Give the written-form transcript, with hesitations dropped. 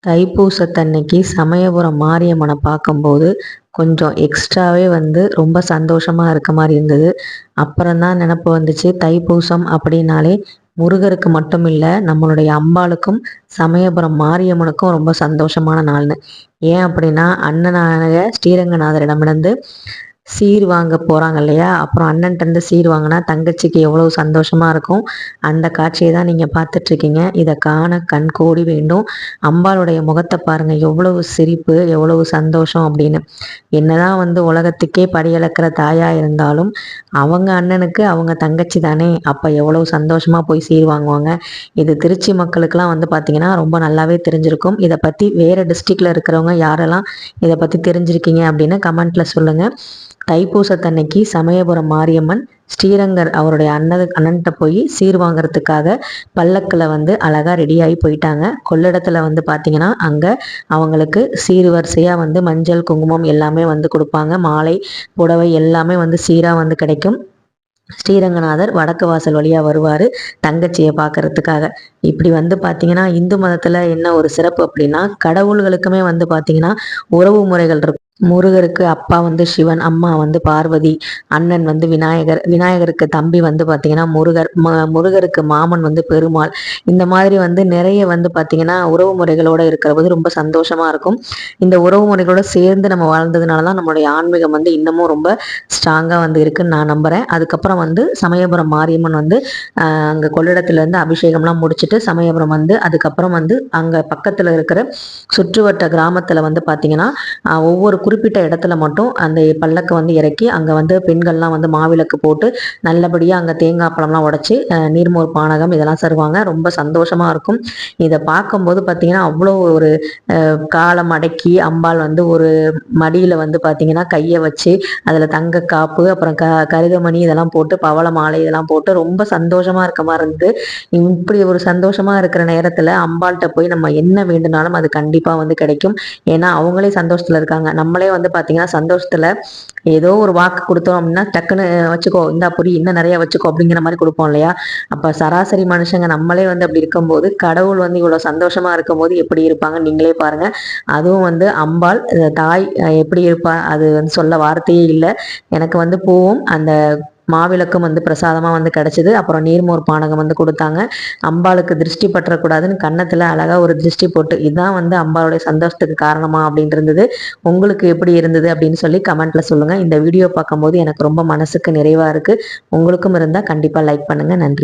தைப்பூசத்தன்னைக்கு சமயபுரம் மாரியம்மனை பார்க்கும்போது கொஞ்சம் எக்ஸ்ட்ராவே ரொம்ப சந்தோஷமா இருக்க மாதிரி இருந்தது. அப்புறம்தான் நினப்பு வந்துச்சு, தைப்பூசம் அப்படின்னாலே முருகருக்கு மட்டும் இல்லை, நம்மளுடைய அம்பாளுக்கும் சமயபுரம் மாரியம்மனுக்கும் ரொம்ப சந்தோஷமான நாள்னு. ஏன் அப்படின்னா, அண்ணனாக ஸ்ரீரங்கநாதரிடமிருந்து சீர் வாங்க போகிறாங்க இல்லையா? அப்புறம் அண்ணன்ட்டேருந்து சீர் வாங்கினா தங்கச்சிக்கு எவ்வளோ சந்தோஷமாக இருக்கும். அந்த காட்சியை தான் நீங்கள் பார்த்துட்ருக்கீங்க. இதை காண கண் கோடி வேண்டும். அம்பாளுடைய முகத்தை பாருங்கள், எவ்வளவு சிரிப்பு, எவ்வளவு சந்தோஷம் அப்படின்னு. என்னதான் உலகத்துக்கே படியளக்கிற தாயாக இருந்தாலும் அவங்க அண்ணனுக்கு அவங்க தங்கச்சி தானே, அப்போ எவ்வளவு சந்தோஷமாக போய் சீர் வாங்குவாங்க. இது திருச்சி மக்களுக்கெல்லாம் பார்த்திங்கன்னா ரொம்ப நல்லாவே தெரிஞ்சிருக்கும். இதை பற்றி வேறு டிஸ்ட்ரிக்டில் இருக்கிறவங்க யாரெல்லாம் இதை பற்றி தெரிஞ்சிருக்கீங்க அப்படின்னு கமெண்ட்டில் சொல்லுங்கள். தைப்பூசத்தன்னைக்கு சமயபுரம் மாரியம்மன் ஸ்ரீரங்கர் அவருடைய அண்ணன்கிட்ட போய் சீர் வாங்கிறதுக்காக பல்லக்கில் அழகாக ரெடியாகி போயிட்டாங்க. கொள்ளிடத்தில் பார்த்தீங்கன்னா அங்கே அவங்களுக்கு சீர் வரிசையாக மஞ்சள் குங்குமம் எல்லாமே கொடுப்பாங்க. மாலை புடவை எல்லாமே சீராக கிடைக்கும். ஸ்ரீரங்கநாதர் வடக்கு வாசல் வழியாக வருவார் தங்கச்சியை பார்க்கறதுக்காக. இப்படி பார்த்தீங்கன்னா இந்து மதத்தில் என்ன ஒரு சிறப்பு அப்படின்னா, கடவுள்களுக்குமே பார்த்தீங்கன்னா உறவு முறைகள் இருக்கும். முருகருக்கு அப்பா சிவன், அம்மா பார்வதி, அண்ணன் விநாயகர், விநாயகருக்கு தம்பி பார்த்தீங்கன்னா முருகர், முருகருக்கு மாமன் பெருமாள். இந்த மாதிரி நிறைய பார்த்தீங்கன்னா உறவு முறைகளோடு இருக்கிற போது ரொம்ப சந்தோஷமா இருக்கும். இந்த உறவு முறைகளோட சேர்ந்து நம்ம வாழ்ந்ததுனால தான் நம்மளுடைய ஆன்மீகம் இன்னமும் ரொம்ப ஸ்ட்ராங்காக இருக்குன்னு நான் நம்புகிறேன். அதுக்கப்புறம் சமயபுரம் மாரியம்மன் அங்கே கொள்ளிடத்துல அபிஷேகம்லாம் முடிச்சுட்டு சமயபுரம் அதுக்கப்புறம் அங்கே பக்கத்தில் இருக்கிற சுற்றுவட்ட கிராமத்தில் பார்த்தீங்கன்னா ஒவ்வொரு குறிப்பிட்ட இடத்துல மட்டும் அந்த பல்லக்கு இறக்கி அங்கே பெண்கள்லாம் மாவிளக்கு போட்டு நல்லபடியாக அங்கே தேங்காய் பழம்லாம் உடைச்சி நீர்மோர் பானகம் இதெல்லாம் தருவாங்க. ரொம்ப சந்தோஷமாக இருக்கும். இதை பார்க்கும்போது பார்த்தீங்கன்னா அவ்வளோ ஒரு காலம் அடக்கி அம்பாள் ஒரு மடியில் பார்த்தீங்கன்னா கையை வச்சு அதில் தங்க காப்பு, அப்புறம் கருகமணி இதெல்லாம் போட்டு பவள மாலை இதெல்லாம் போட்டு ரொம்ப சந்தோஷமாக இருக்க மாதிரி இருந்து. இப்படி ஒரு சந்தோஷமாக இருக்கிற நேரத்தில் அம்பாள்கிட்ட போய் நம்ம என்ன வேண்டுனாலும் அது கண்டிப்பாக கிடைக்கும். ஏன்னா அவங்களே சந்தோஷத்தில் இருக்காங்க. நம்மளே பார்த்தீங்கன்னா சந்தோஷத்தில் ஏதோ ஒரு வாக்கு கொடுத்தோம் அப்படின்னா டக்குன்னு வச்சுக்கோ, இந்தா புரி, இன்னும் நிறைய வச்சுக்கோ அப்படிங்கிற மாதிரி கொடுப்போம் இல்லையா? அப்போ சராசரி மனுஷங்க நம்மளே அப்படி இருக்கும்போது கடவுள் இவ்வளோ சந்தோஷமா இருக்கும்போது எப்படி இருப்பாங்க நீங்களே பாருங்க. அதுவும் அம்பாள் தாய் எப்படி இருப்பா அது சொல்ல வார்த்தையே இல்லை. எனக்கு பூவும் அந்த மாவிளக்கும் பிரசாதமாக கிடைச்சிது. அப்புறம் நீர்மோர் பானகம் கொடுத்தாங்க. அம்பாளுக்கு திருஷ்டி பற்றக்கூடாதுன்னு கன்னத்தில் அழகாக ஒரு திருஷ்டி போட்டு, இதுதான் அம்பாளுடைய சந்தோஷத்துக்கு காரணமா அப்படின்னு இருந்தது. உங்களுக்கு எப்படி இருந்தது அப்படின்னு சொல்லி கமெண்ட்ல சொல்லுங்கள். இந்த வீடியோ பார்க்கும்போது எனக்கு ரொம்ப மனசுக்கு நிறைவாக இருக்குது. உங்களுக்கும் இருந்தால் கண்டிப்பாக லைக் பண்ணுங்கள். நன்றி.